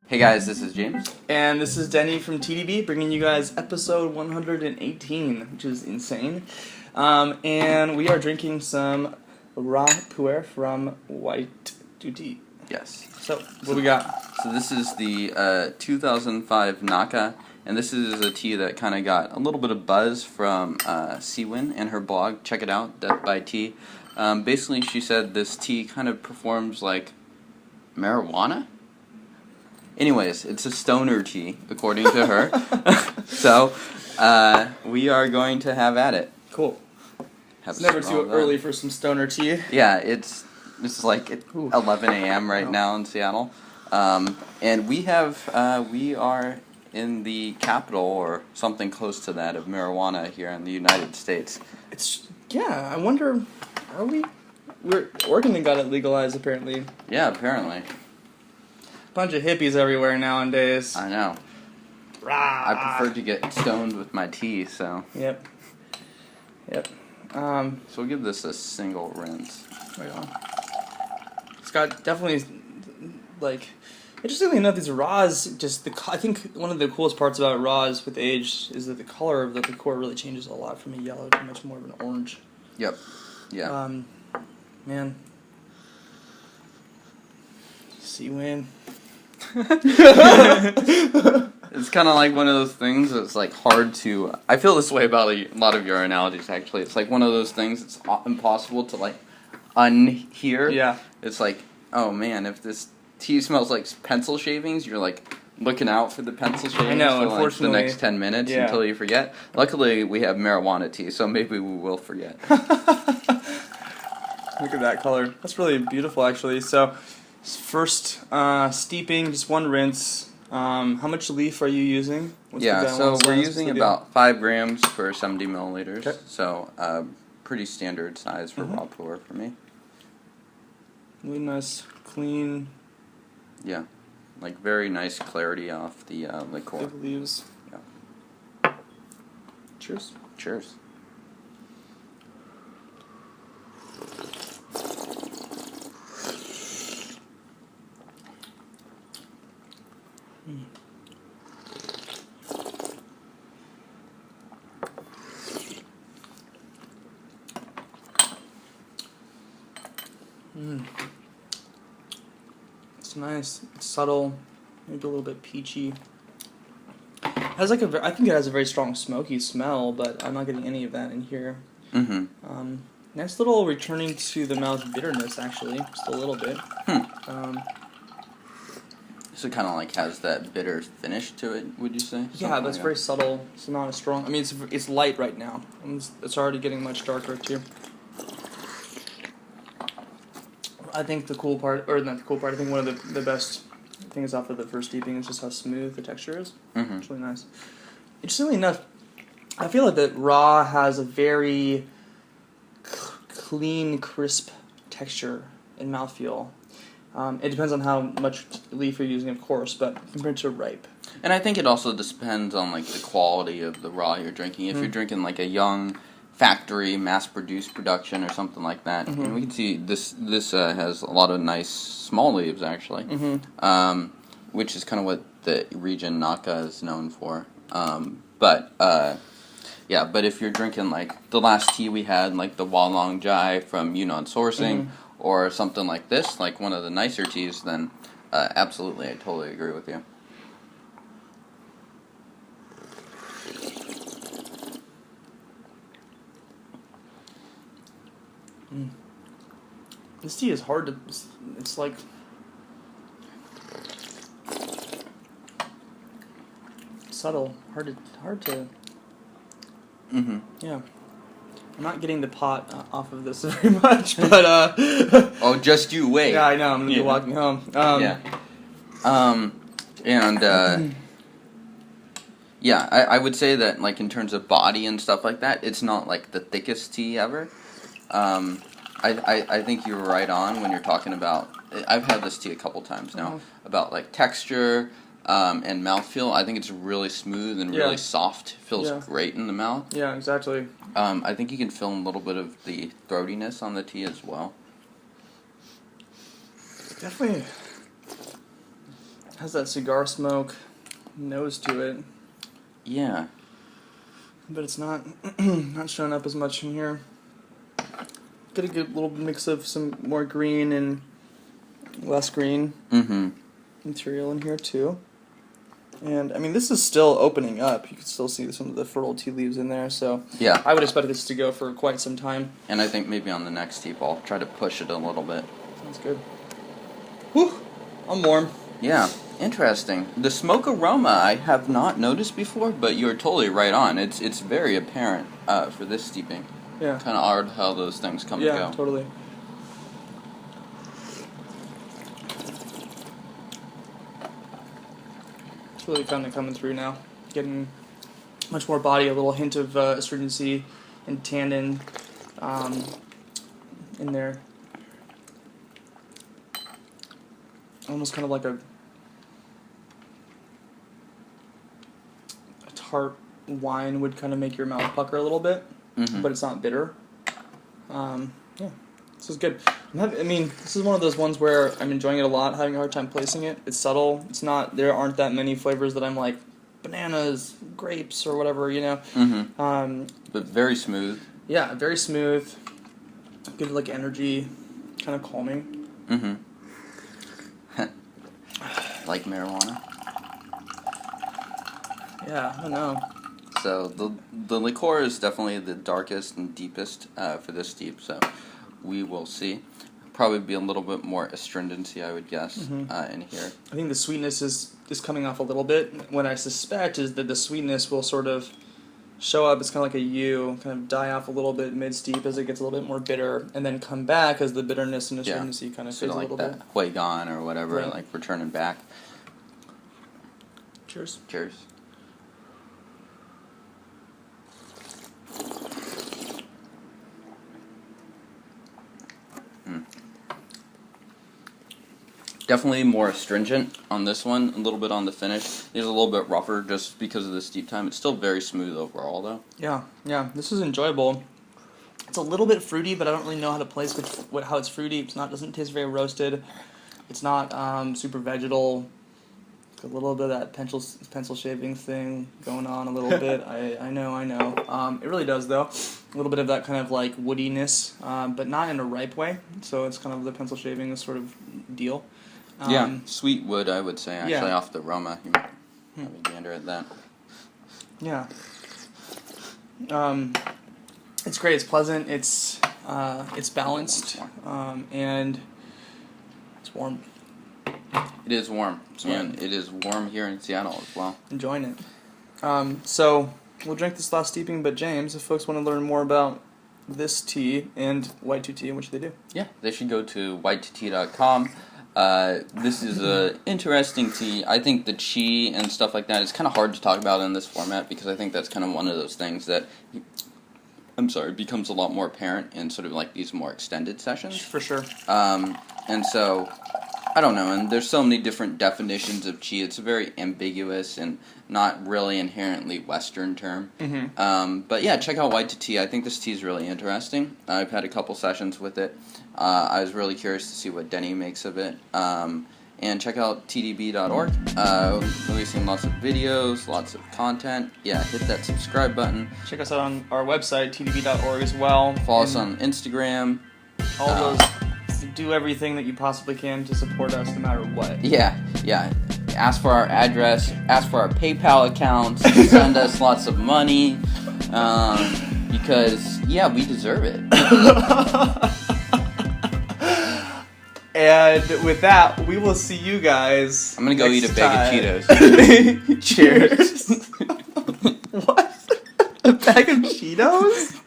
Hey guys, this is James. And this is Denny from TeaDB, bringing you guys episode 118, which is insane. And we are drinking some raw Pu'erh from White2Tea. Yes. So, what do we got? So this is the 2005 Naka, and this is a tea that kind of got a little bit of buzz from Siwin and her blog. Check it out, Death by Tea. Basically, she said this tea kind of performs like marijuana. Anyways, it's a stoner tea, according to her. So, we are going to have at it. Cool. Have It's never too early for some stoner tea. Yeah, it's like 11 a.m. right now in Seattle. And we are in the capital or something close to that of marijuana here in the United States. I wonder, are we? Oregon got it legalized apparently. Yeah, apparently. Bunch of hippies everywhere nowadays. I know. Rah. I prefer to get stoned with my tea, so. Yep. So we'll give this a single rinse. Right on. It's got definitely, like, interestingly enough, these raws, I think one of the coolest parts about raws with age is that the color of the liqueur really changes a lot from a yellow to much more of an orange. Yep. Yeah. Man. See win. It's kind of like one of those things that's like hard to. I feel this way about a lot of your analogies. Actually, it's like one of those things that's impossible to like unhear. Yeah. It's like, oh man, if this tea smells like pencil shavings, you're like looking out for the pencil shavings I know, for like the unfortunately. next 10 minutes Yeah. until you forget. Luckily, we have marijuana tea, so maybe we will forget. Look at that color. That's really beautiful, actually. So, first steeping, just one rinse. How much leaf are you using? What's the Yeah, so balance we're size? using What's the about 5 grams per 70 milliliters. Okay. So, pretty standard size for raw Pu'erh for me. deal? Really nice, clean, Yeah, like very nice clarity off the liqueur. big leaves. Yeah. Cheers. Cheers. It's nice. It's subtle, maybe a little bit peachy. Has like I think it has a very strong smoky smell, but I'm not getting any of that in here. Mm-hmm. Nice little returning to the mouth bitterness, actually, just a little bit. So it kind of like has that bitter finish to it, would you say? Yeah, Something that's like very subtle. It's not as strong. I mean, it's light right now. It's already getting much darker too. I think the cool part, or not the cool part, I think one of the best things off of the first steeping is just how smooth the texture is. Mm-hmm. It's really nice. Interestingly enough, I feel like that raw has a very clean, crisp texture and mouthfeel. It depends on how much leaf you're using, of course, but compared to ripe. And I think it also depends on like the quality of the raw you're drinking. If you're drinking like a young factory, mass-produced production or something like that, and we can see this has a lot of nice small leaves actually, which is kind of what the region Naka is known for. But if you're drinking like the last tea we had, like the Walong Jai from Yunnan Sourcing, or something like this, like one of the nicer teas, then absolutely, I totally agree with you. This tea is hard to. It's like. Subtle, hard to. Mm-hmm. Yeah, I'm not getting the pot off of this very much, but Oh, just you wait. yeah, I know. I'm gonna be walking home. I would say that like in terms of body and stuff like that, it's not like the thickest tea ever. I think you're right on when you're talking about. I've had this tea a couple times now about like texture. And mouthfeel, I think it's really smooth and really soft. Feels great in the mouth. Yeah, exactly. I think you can feel a little bit of the throatiness on the tea as well. Definitely has that cigar smoke nose to it. Yeah. But it's not not showing up as much in here. Get a good little mix of some more green and less green material in here too. And I mean, this is still opening up. You can still see some of the fertile tea leaves in there. So yeah, I would expect this to go for quite some time. And I think maybe on the next steep, I'll try to push it a little bit. Sounds good. Whew, I'm warm. Yeah, interesting. The smoke aroma I have not noticed before, but you're totally right on. It's very apparent for this steeping. Yeah. Kind of odd how those things come and go. Yeah, totally. It's really kind of coming through now. Getting much more body, a little hint of astringency and tannin in there. Almost kind of like a tart wine would kind of make your mouth pucker a little bit, but it's not bitter. Yeah, this is good. This is one of those ones where I'm enjoying it a lot, having a hard time placing it. It's subtle. It's not. There aren't that many flavors that I'm like bananas, grapes, or whatever. You know. But very smooth. Yeah, very smooth. Good like energy, kind of calming. Like marijuana. Yeah, I don't know. So the liqueur is definitely the darkest and deepest for this steep. So we will see. Probably be a little bit more astringency, I would guess, in here. I think the sweetness is coming off a little bit. What I suspect is that the sweetness will sort of show up. It's kind of like a U, kind of die off a little bit mid-steep as it gets a little bit more bitter, and then come back as the bitterness and astringency kind of fades a little bit. Like that Huaygan or whatever, right. Like returning back. Cheers. Cheers. Definitely more astringent on this one, a little bit on the finish. It's a little bit rougher just because of the steep time. It's still very smooth overall, though. Yeah, this is enjoyable. It's a little bit fruity, but I don't really know how to place how it's fruity. It doesn't taste very roasted. It's not super vegetal. A little bit of that pencil shaving thing going on a little bit. I know. It really does, though. A little bit of that kind of like woodiness, but not in a ripe way. So it's kind of the pencil shaving sort of deal. Yeah, sweet wood, I would say, actually, off the aroma. You might have a gander at that. Yeah. It's great. It's pleasant. It's balanced, and it's warm. It is warm, and it is warm here in Seattle as well. Enjoying it. So we'll drink this last steeping, but James, if folks want to learn more about this tea and White2Tea, what should they do? Yeah, they should go to White2Tea.com. This is a interesting tea. I think the chi and stuff like that is kind of hard to talk about in this format because I think that's kind of one of those things that, becomes a lot more apparent in sort of like these more extended sessions. For sure. And so, I don't know, and there's so many different definitions of chi. It's a very ambiguous and not really inherently Western term. But yeah, check out White2Tea. I think this tea is really interesting. I've had a couple sessions with it. I was really curious to see what Denny makes of it. And check out TeaDB.org. Releasing lots of videos, lots of content. Yeah, hit that subscribe button. Check us out on our website, TeaDB.org as well. Follow us on Instagram. All those. Do everything that you possibly can to support us no matter what. Yeah. Ask for our address, ask for our PayPal accounts, send us lots of money, because, we deserve it. And with that, we will see you guys. I'm gonna go eat a bag of Cheetos. Cheers. What? A bag of Cheetos?